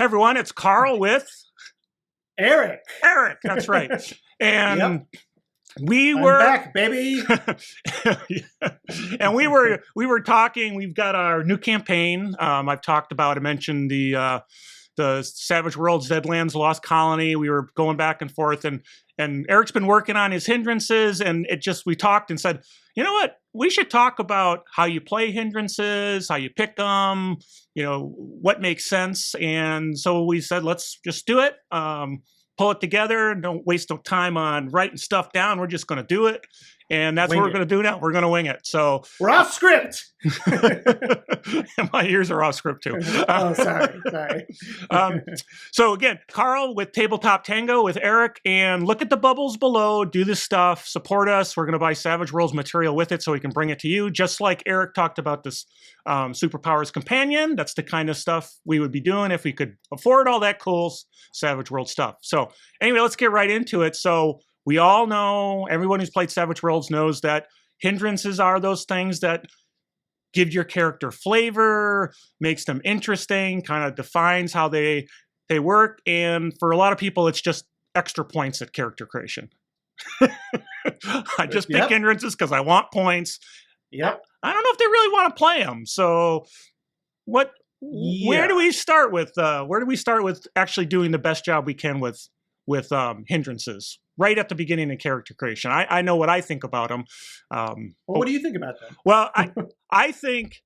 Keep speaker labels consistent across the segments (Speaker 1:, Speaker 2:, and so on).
Speaker 1: everyone, it's Carl with
Speaker 2: Eric.
Speaker 1: Eric. That's right. And
Speaker 2: Yep.
Speaker 1: we
Speaker 2: I'm
Speaker 1: were
Speaker 2: back, baby.
Speaker 1: and we were talking. We've got our new campaign. I mentioned the Savage Worlds, Deadlands, Lost Colony. We were going back and forth, and Eric's been working on his Hindrances, and we talked and said, you know what? We should talk about how you play Hindrances, how you pick them, what makes sense. And so we said, let's just do it. Pull it together. Don't waste no time on writing stuff down. We're just going to do it. And that's what we're going to do now. We're going to wing it. So
Speaker 2: we're off script.
Speaker 1: My ears are off script too.
Speaker 2: Oh, sorry.
Speaker 1: So again, Carl with Tabletop Tango with Eric, and look at the bubbles below. Do this stuff. Support us. We're going to buy Savage Worlds material with it so we can bring it to you. Just like Eric talked about this Superpowers Companion. That's the kind of stuff we would be doing if we could afford all that cool Savage World stuff. So anyway, let's get right into it. So we all know, everyone who's played Savage Worlds knows that hindrances are those things that give your character flavor, makes them interesting, kind of defines how they work. And for a lot of people, it's just extra points at character creation. I just pick hindrances because I want points.
Speaker 2: Yep.
Speaker 1: I don't know if they really want to play them. So where do we start with? Where do we start with actually doing the best job we can with hindrances? Right at the beginning of character creation. I know what I think about them.
Speaker 2: What do you think about them?
Speaker 1: Well, I think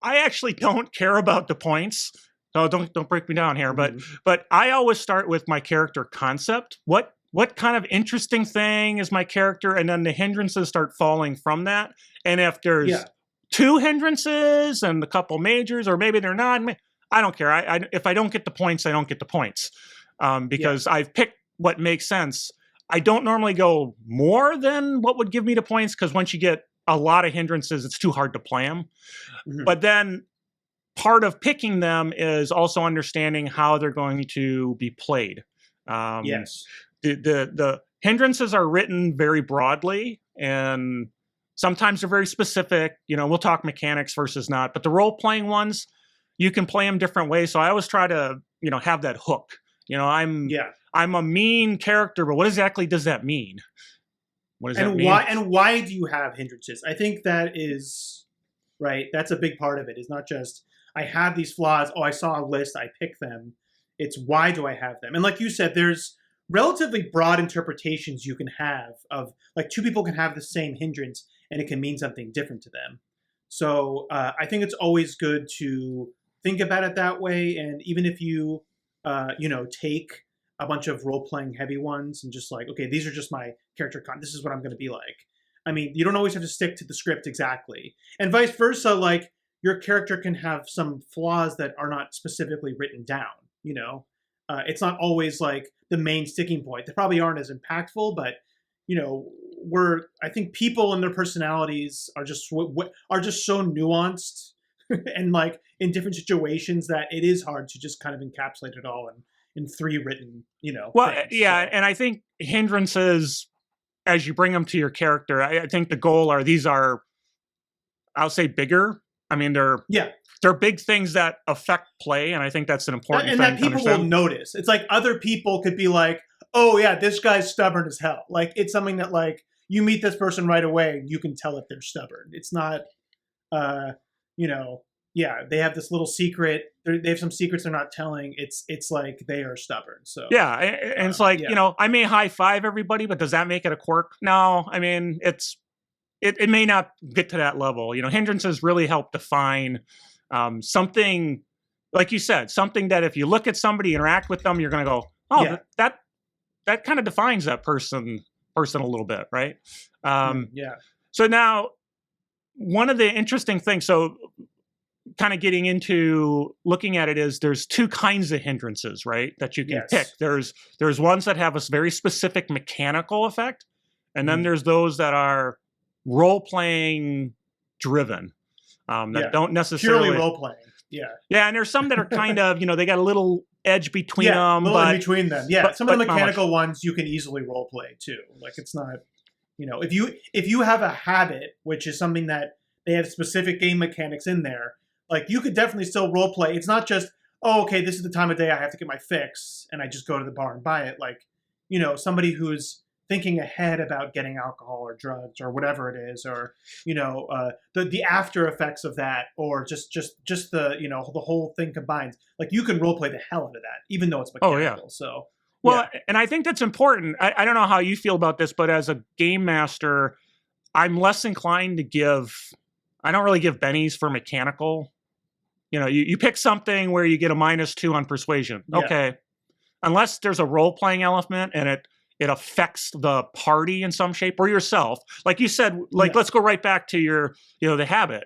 Speaker 1: I actually don't care about the points. So don't break me down here. But I always start with my character concept. What kind of interesting thing is my character? And then the hindrances start falling from that. And if there's two hindrances and a couple majors, or maybe they're not, I don't care. If I don't get the points, I don't get the points. Because I've picked what makes sense. I don't normally go more than what would give me the points, because once you get a lot of hindrances, it's too hard to play them. Mm-hmm. But then part of picking them is also understanding how they're going to be played.
Speaker 2: Yes.
Speaker 1: The hindrances are written very broadly, and sometimes they're very specific. We'll talk mechanics versus not, but the role-playing ones, you can play them different ways. So I always try to, have that hook. I'm a mean character, but what exactly does that mean? What does that mean?
Speaker 2: Why do you have hindrances? I think that is right. That's a big part of it. It's not just I have these flaws. Oh, I saw a list, I pick them. It's why do I have them? And like you said, there's relatively broad interpretations you can have of, like, two people can have the same hindrance and it can mean something different to them. So I think it's always good to think about it that way. And even if you take a bunch of role-playing heavy ones and just like, okay, these are just my character this is what I'm going to be like. I mean, you don't always have to stick to the script exactly. And vice versa, like, your character can have some flaws that are not specifically written down, It's not always like the main sticking point. They probably aren't as impactful, but, I think people and their personalities are just so nuanced and like in different situations that it is hard to just kind of encapsulate it all in three written,
Speaker 1: Well,
Speaker 2: things.
Speaker 1: And I think hindrances, as you bring them to your character, I think the goal I'll say bigger. I mean, they're big things that affect play, and I think that's an important thing.
Speaker 2: And that people will notice. It's like other people could be like, oh yeah, this guy's stubborn as hell. Like, it's something that, like, you meet this person right away and you can tell if they're stubborn. It's not, they have this little secret. They have some secrets they're not telling. It's like they are stubborn. So
Speaker 1: and it's like, I may high five everybody, but does that make it a quirk? No, I mean, it may not get to that level. Hindrances really help define something, like you said, something that if you look at somebody, interact with them, you're going to go, oh, that kind of defines that person a little bit, right? So now, one of the interesting things, so kind of getting into looking at it, is there's two kinds of hindrances, right, that you can pick. There's ones that have a very specific mechanical effect, and then there's those that are role-playing driven, that don't necessarily...
Speaker 2: Purely role-playing,
Speaker 1: Yeah, and there's some that are kind of, they got a little edge between them.
Speaker 2: In between them. Yeah, some of the mechanical ones you can easily role-play too. Like, it's not... if you have a habit, which is something that they have specific game mechanics in there, like, you could definitely still role play. It's not just, oh, okay, this is the time of day I have to get my fix, and I just go to the bar and buy it. Like, somebody who's thinking ahead about getting alcohol or drugs or whatever it is, or the after effects of that, or just the the whole thing combined. Like, you can roleplay the hell out of that, even though it's mechanical.
Speaker 1: Oh yeah.
Speaker 2: So
Speaker 1: Well, and I think that's important. I don't know how you feel about this, but as a game master, I'm less inclined to I don't really give bennies for mechanical. You pick something where you get a -2 on persuasion.
Speaker 2: Yeah.
Speaker 1: Okay. Unless there's a role-playing element and it affects the party in some shape or yourself. Like you said, let's go right back to your, the habit,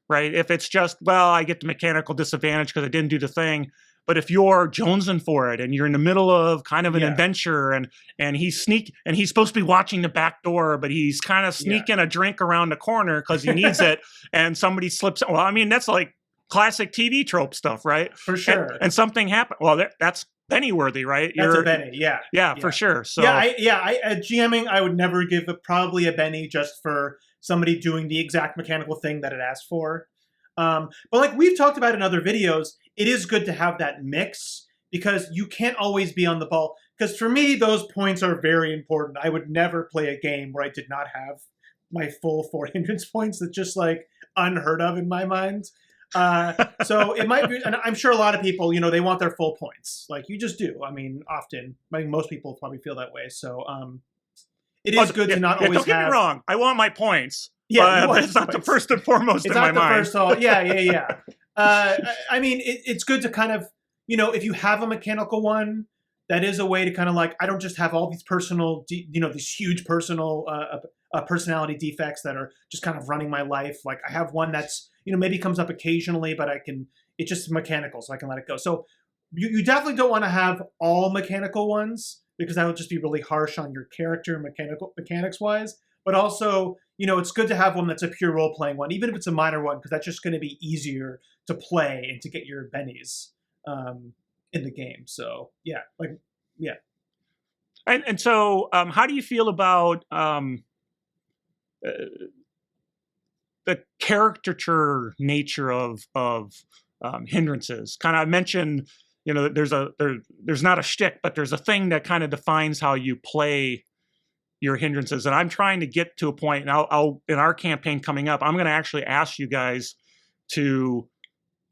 Speaker 1: right? If it's just, well, I get the mechanical disadvantage because I didn't do the thing. But if you're jonesing for it and you're in the middle of kind of an adventure and he's supposed to be watching the back door, but he's kind of sneaking a drink around the corner because he needs it, and somebody slips. Well, I mean, that's like classic TV trope stuff, right?
Speaker 2: For sure.
Speaker 1: And something happened. Well, that's Benny worthy, right?
Speaker 2: That's a Benny,
Speaker 1: yeah, for sure. So
Speaker 2: at GMing, I would never give probably a Benny just for somebody doing the exact mechanical thing that it asked for. But like we've talked about in other videos, it is good to have that mix because you can't always be on the ball. Because for me, those points are very important. I would never play a game where I did not have my full 4 hindrance points. That's just like unheard of in my mind. So it might be, and I'm sure a lot of people, they want their full points. Like you just do. I mean, often, most people probably feel that way. So it is good to not always have.
Speaker 1: Don't get me wrong. I want my points.
Speaker 2: Yeah,
Speaker 1: but it's not the first and foremost in my mind.
Speaker 2: It's not the first. I mean, it's good to kind of, if you have a mechanical one, that is a way to kind of like, I don't just have all these personal, these huge personal personality defects that are just kind of running my life. Like I have one that's, maybe comes up occasionally, but it's just mechanical, so I can let it go. So you definitely don't want to have all mechanical ones because that would just be really harsh on your character mechanics wise. But also, it's good to have one that's a pure role-playing one, even if it's a minor one, because that's just going to be easier to play and to get your bennies in the game. So, yeah.
Speaker 1: And so, how do you feel about the caricature nature of hindrances? Kind of, I mentioned, there's not a shtick, but there's a thing that kind of defines how you play your hindrances. And I'm trying to get to a point, and I'll in our campaign coming up, I'm going to actually ask you guys to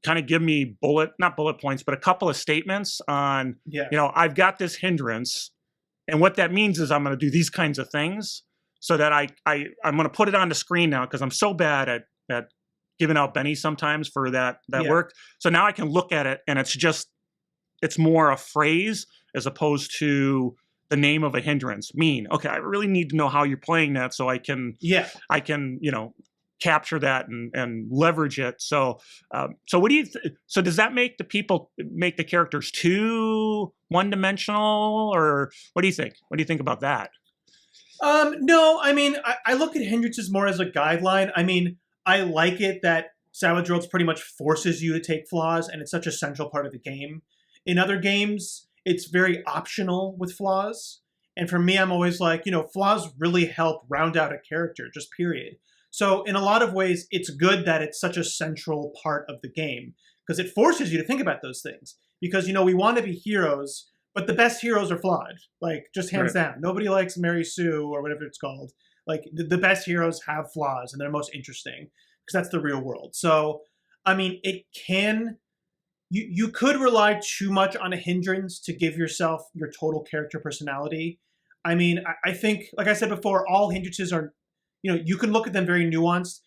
Speaker 1: kind of give me not bullet points, but a couple of statements on, I've got this hindrance, and what that means is I'm going to do these kinds of things so that I'm going to put it on the screen now because I'm so bad at giving out bennies sometimes for that work. So now I can look at it and it's more a phrase as opposed to the name of a hindrance. Okay, I really need to know how you're playing that so I can capture that and leverage it. So what do you so does that make the characters too one-dimensional, or what do you think? What do you think about that?
Speaker 2: No, I mean, I look at hindrances more as a guideline. I mean, I like it that Savage Worlds pretty much forces you to take flaws, and it's such a central part of the game. In other games, it's very optional with flaws. And for me, I'm always like, flaws really help round out a character, just period. So in a lot of ways, it's good that it's such a central part of the game because it forces you to think about those things. Because, we want to be heroes, but the best heroes are flawed, like just hands down. Nobody likes Mary Sue or whatever it's called. Like the best heroes have flaws and they're most interesting because that's the real world. So, I mean, it can... You could rely too much on a hindrance to give yourself your total character personality. I mean, I think, like I said before, all hindrances are, you can look at them very nuanced.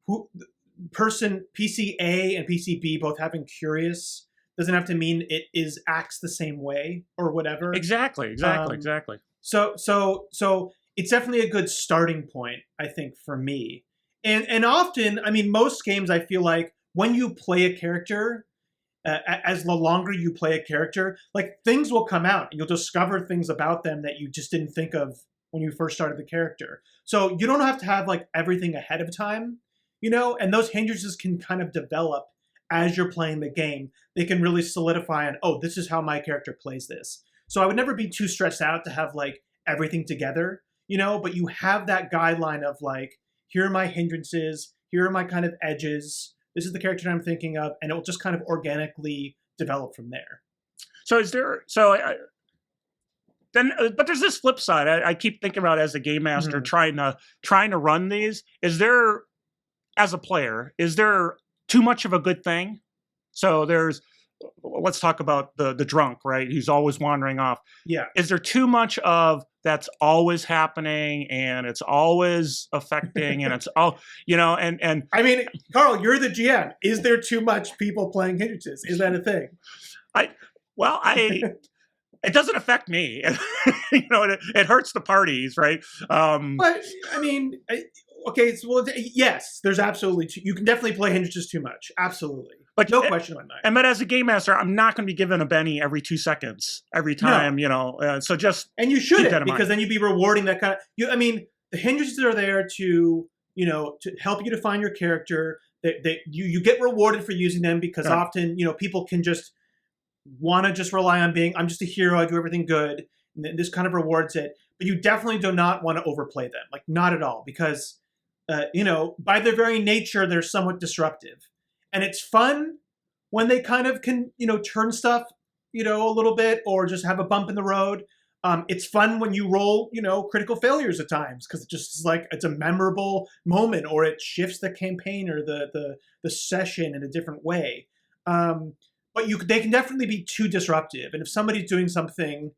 Speaker 2: PC A and PC B both having curious doesn't have to mean it acts the same way or whatever.
Speaker 1: Exactly.
Speaker 2: So it's definitely a good starting point, I think, for me. And often, I mean, most games, I feel like when you play a character, as the longer you play a character, like things will come out and you'll discover things about them that you just didn't think of when you first started the character. So you don't have to have like everything ahead of time, and those hindrances can kind of develop as you're playing the game. They can really solidify on, oh, this is how my character plays this. So I would never be too stressed out to have like everything together, but you have that guideline of like, here are my hindrances, here are my kind of edges, this is the character I'm thinking of, and it will just kind of organically develop from there.
Speaker 1: So is there? But there's this flip side. I keep thinking about as a game master trying to run these. Is there, as a player, is there too much of a good thing? So let's talk about the drunk, right? Who's always wandering off.
Speaker 2: Yeah.
Speaker 1: Is there too much of that's always happening and it's always affecting and it's all, and
Speaker 2: I mean, Carl, you're the GM. Is there too much people playing Hindrances? Is that a thing?
Speaker 1: It doesn't affect me. It hurts the parties, right?
Speaker 2: But I mean, okay, so yes, there's absolutely you can definitely play Hindrances too much, absolutely, but no question in my mind.
Speaker 1: But as a game master, I'm not going to be given a Benny every 2 seconds every time, So just
Speaker 2: and you shouldn't because then you'd be rewarding that kind of. I mean, the Hindrances are there to to help you define your character. That you get rewarded for using them because often people can just want to just rely on being, I'm just a hero, I do everything good, and this kind of rewards it. But you definitely do not want to overplay them, like not at all, because by their very nature, they're somewhat disruptive. And it's fun when they kind of can, turn stuff, a little bit or just have a bump in the road. It's fun when you roll, critical failures at times because it just is like it's a memorable moment or it shifts the campaign or the session in a different way. But they can definitely be too disruptive. And if somebody's doing something,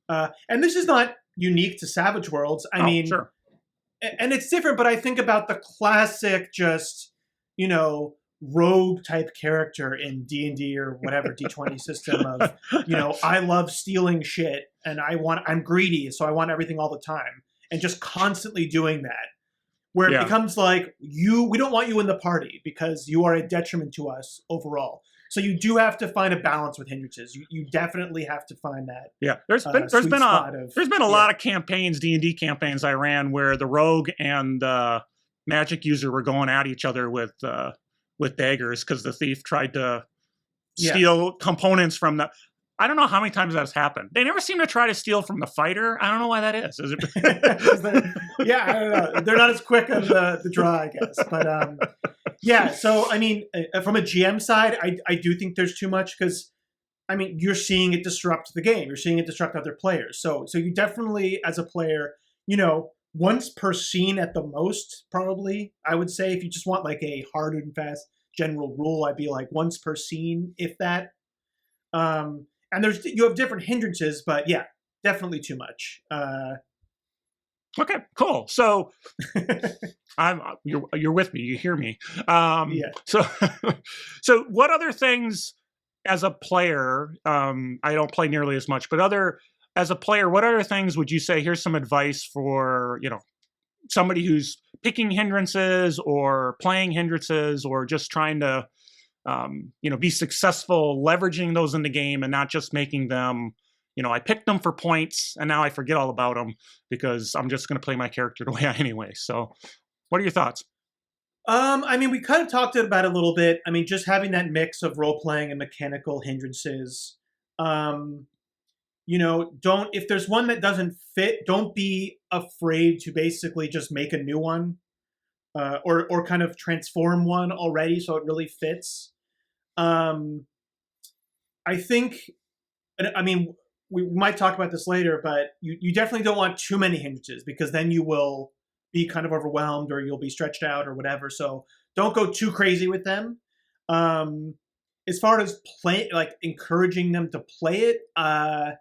Speaker 2: and this is not unique to Savage Worlds, I mean,
Speaker 1: sure.
Speaker 2: And it's different, but I think about the classic just, rogue type character in D&D or whatever D20 system of, I love stealing shit and I'm greedy, so I want everything all the time. And just constantly doing that. Where it becomes like, we don't want you in the party because you are a detriment to us overall. So you do have to find a balance with Hindrances. You definitely have to find that.
Speaker 1: Yeah, there's been a lot of campaigns, D&D campaigns I ran where the rogue and the magic user were going at each other with daggers because the thief tried to steal components from the. I don't know how many times that's happened. They never seem to try to steal from the fighter. I don't know why that is. Is it?
Speaker 2: I don't know. They're not as quick on the draw, I guess. But so I mean, from a GM side, I do think there's too much because, I mean, you're seeing it disrupt the game. You're seeing it disrupt other players. So you definitely, as a player, once per scene at the most, probably, I would say, if you just want like a hard and fast general rule, I'd be like once per scene, if that. And you have different Hindrances, but yeah, definitely too much.
Speaker 1: Okay, cool. So you're with me. You hear me. So what other things as a player? I don't play nearly as much, but as a player, what other things would you say? Here's some advice for somebody who's picking Hindrances or playing Hindrances or just trying to be successful leveraging those in the game and not just making them, I picked them for points and now I forget all about them because I'm just going to play my character the way I anyway. So what are your thoughts?
Speaker 2: I mean, we kind of talked about it a little bit. I mean, just having that mix of role-playing and mechanical Hindrances. If there's one that doesn't fit, don't be afraid to basically just make a new one. Or kind of transform one already so it really fits. I think, I mean, we might talk about this later, but you definitely don't want too many Hindrances because then you will be kind of overwhelmed or you'll be stretched out or whatever. So don't go too crazy with them. As far as encouraging them to play it, I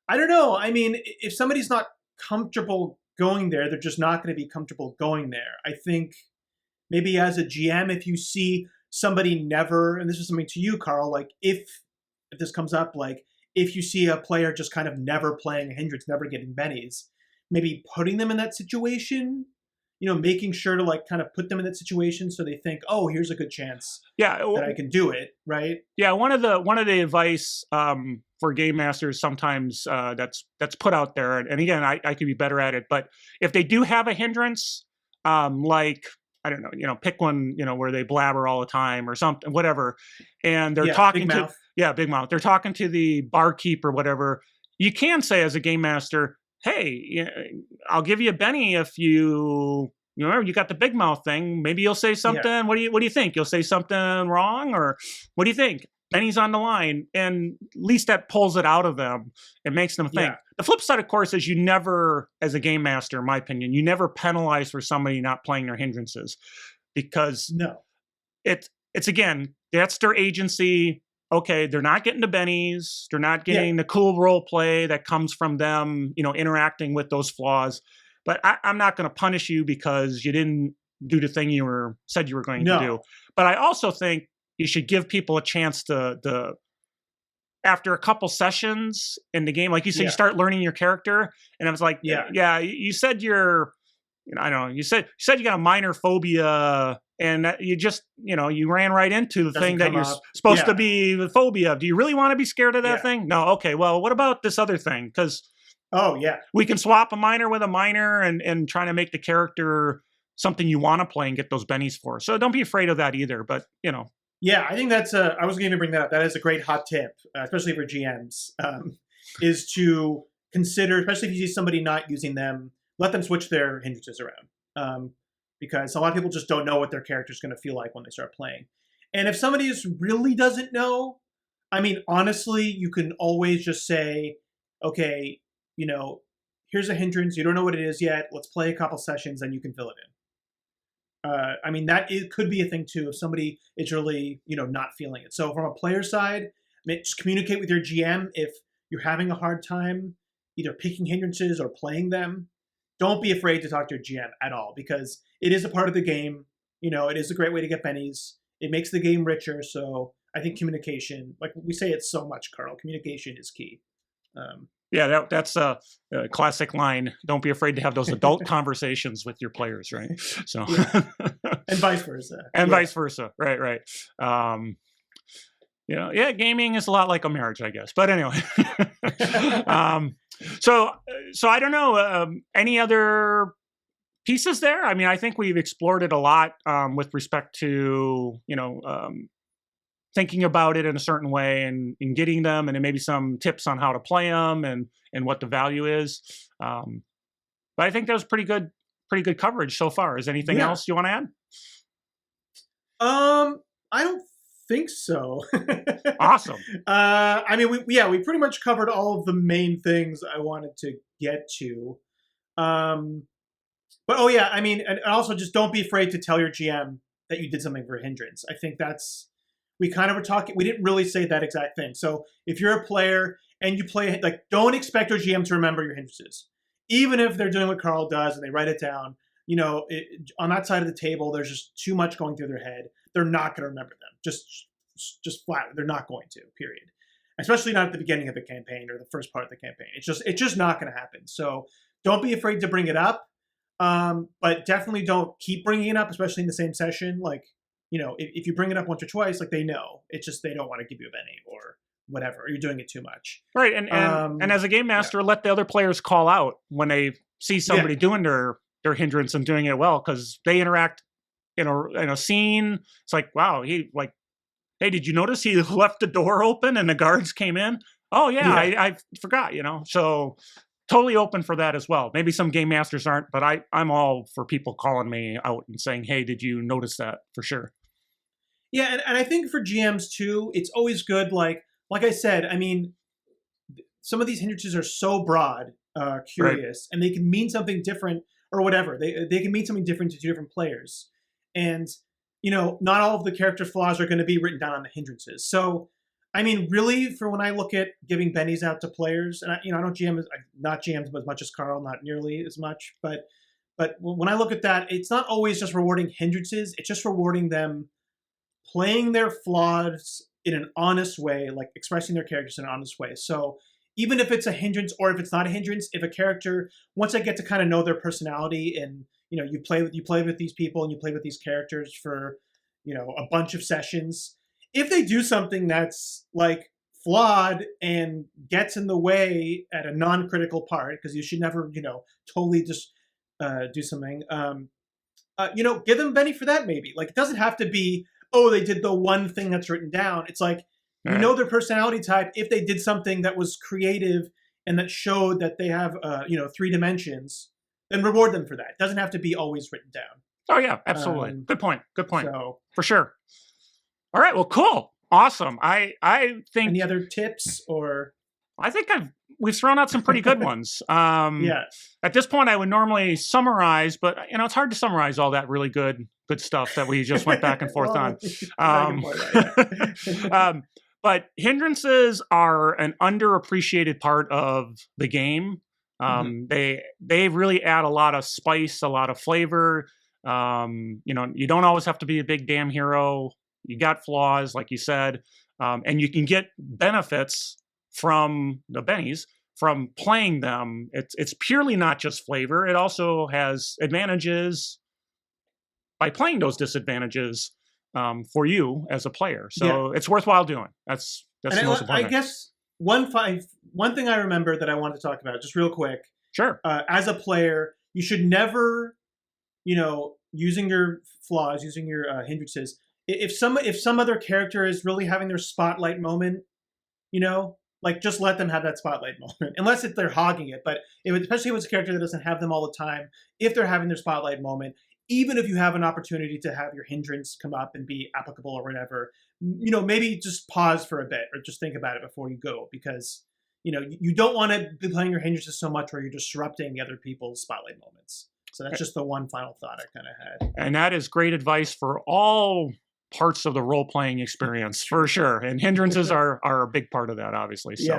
Speaker 2: don't know. I mean, if somebody's not comfortable going there, they're just not going to be comfortable going there. I think maybe as a GM, if you see somebody never, and this is something to you, Carl, like if this comes up, like if you see a player just kind of never playing a Hindrance, never getting bennies, maybe putting them in that situation, making sure to like kind of put them in that situation so they think, oh, here's a good chance that I can do it, right?
Speaker 1: Yeah, one of the advice for game masters sometimes that's put out there, and again, I could be better at it, but if they do have a hindrance, like I don't know, pick one, where they blabber all the time or something, whatever, and they're talking
Speaker 2: big mouth.
Speaker 1: Big mouth. They're talking to the barkeep or whatever. You can say as a game master, hey, I'll give you a Benny if you got the big mouth thing. Maybe you'll say something. Yeah. What do you think? You'll say something wrong, or what do you think? bennies on the line, and at least that pulls it out of them and makes them think.
Speaker 2: Yeah.
Speaker 1: The flip side, of course, is you never, as a game master, in my opinion, you never penalize for somebody not playing their hindrances, because
Speaker 2: No.
Speaker 1: it's again, that's their agency. Okay, they're not getting the bennies, they're not getting the cool role play that comes from them, interacting with those flaws. But I'm not going to punish you because you didn't do the thing you said you were going to do. But I also think you should give people a chance to after a couple sessions in the game, like you said, you start learning your character, and I was like, you said you're, I don't know, you said you got a minor phobia, and you just, you ran right into the thing that you're supposed to be the phobia of. Do you really want to be scared of that thing? No. Okay. Well, what about this other thing? Because we can swap a minor with a minor and trying to make the character something you want to play and get those bennies for. So don't be afraid of that either. But
Speaker 2: Yeah, I think that's I was going to bring that up. That is a great hot tip, especially for GMs, is to consider, especially if you see somebody not using them, let them switch their hindrances around. Because a lot of people just don't know what their character is going to feel like when they start playing. And if somebody really doesn't know, I mean, honestly, you can always just say, okay, here's a hindrance. You don't know what it is yet. Let's play a couple sessions and you can fill it in. I mean, could be a thing too if somebody is really, not feeling it. So from a player side, just communicate with your GM if you're having a hard time either picking hindrances or playing them. Don't be afraid to talk to your GM at all, because it is a part of the game. It is a great way to get bennies. It makes the game richer. So I think communication, like we say it so much, Carl, communication is key.
Speaker 1: That's a classic line. Don't be afraid to have those adult conversations with your players, right? So,
Speaker 2: and vice versa.
Speaker 1: Vice versa. Right. Gaming is a lot like a marriage, I guess. But anyway, so I don't know. Any other pieces there? I mean, I think we've explored it a lot with respect to thinking about it in a certain way and getting them, and then maybe some tips on how to play them and what the value is. But I think that was pretty good coverage so far. Is anything else you want to add?
Speaker 2: I don't think so.
Speaker 1: Awesome.
Speaker 2: I mean, we pretty much covered all of the main things I wanted to get to. But I mean, and also just don't be afraid to tell your GM that you did something for a hindrance. I think we kind of were talking, we didn't really say that exact thing. So if you're a player and you play, don't expect your GM to remember your hindrances. Even if they're doing what Carl does and they write it down, on that side of the table, there's just too much going through their head. They're not going to remember them. Just flat. They're not going to, period. Especially not at the beginning of the campaign or the first part of the campaign. It's just not going to happen. So don't be afraid to bring it up. But definitely don't keep bringing it up, especially in the same session. If you bring it up once or twice, they know. It's just they don't want to give you a benny or whatever, or you're doing it too much.
Speaker 1: Right, and as a game master, let the other players call out when they see somebody doing their hindrance and doing it well, because they interact in a scene. It's like, wow, hey, did you notice he left the door open and the guards came in? Oh yeah. I forgot, so totally open for that as well. Maybe some game masters aren't, but I'm all for people calling me out and saying, hey, did you notice that? For sure.
Speaker 2: Yeah, and I think for GMs too, it's always good, like I said, I mean, some of these hindrances are so broad, curious, and they can mean something different or whatever. They can mean something different to two different players. And, not all of the character flaws are going to be written down on the hindrances. So, I mean, really, for when I look at giving bennies out to players, and I don't not GM as much as Carl, not nearly as much, but when I look at that, it's not always just rewarding hindrances. It's just rewarding them playing their flaws in an honest way, like expressing their characters in an honest way. So even if it's a hindrance or if it's not a hindrance, if a character, once I get to kind of know their personality and, you play with these people and you play with these characters for, a bunch of sessions, if they do something that's flawed and gets in the way at a non-critical part, because you should never, totally just do something, give them a benny for that maybe. It doesn't have to be, oh, they did the one thing that's written down. It's know their personality type. If they did something that was creative and that showed that they have, 3 dimensions, then reward them for that. It doesn't have to be always written down.
Speaker 1: Oh, yeah, absolutely. Good point. So, for sure. All right, well, cool. Awesome. I think
Speaker 2: Any other tips or?
Speaker 1: I think we've thrown out some pretty good ones.
Speaker 2: Yeah.
Speaker 1: At this point, I would normally summarize, but it's hard to summarize all that really good stuff that we just went back and forth on. But hindrances are an underappreciated part of the game. They really add a lot of spice, a lot of flavor. You don't always have to be a big damn hero. You got flaws, like you said, and you can get benefits from the bennies from playing them. It's purely not just flavor. It also has advantages by playing those disadvantages for you as a player. So it's worthwhile doing. That's the most important.
Speaker 2: I guess one thing I remember that I wanted to talk about, just real quick.
Speaker 1: Sure.
Speaker 2: As a player, you should never, using your flaws, using your hindrances. If some other character is really having their spotlight moment, just let them have that spotlight moment, unless if they're hogging it. But especially if it's a character that doesn't have them all the time, if they're having their spotlight moment, even if you have an opportunity to have your hindrance come up and be applicable or whatever, maybe just pause for a bit or just think about it before you go, because you don't want to be playing your hindrances so much where you're disrupting the other people's spotlight moments. So that's just the one final thought I kind of had.
Speaker 1: And that is great advice for all parts of the role-playing experience, for sure. And hindrances are a big part of that, obviously. So,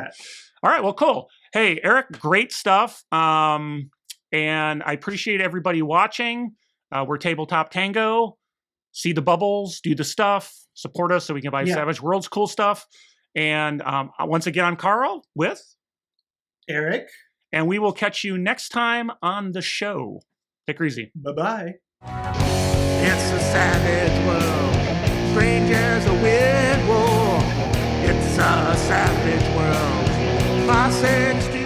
Speaker 1: all right, well, cool. Hey, Eric, great stuff. And I appreciate everybody watching. We're Tabletop Tango. See the bubbles, do the stuff, support us so we can buy Savage Worlds cool stuff. And once again, I'm Carl with
Speaker 2: Eric.
Speaker 1: And we will catch you next time on the show. Take her easy.
Speaker 2: Bye-bye.
Speaker 1: It's a savage world. Strangers, a weird war. It's a savage world. Classics.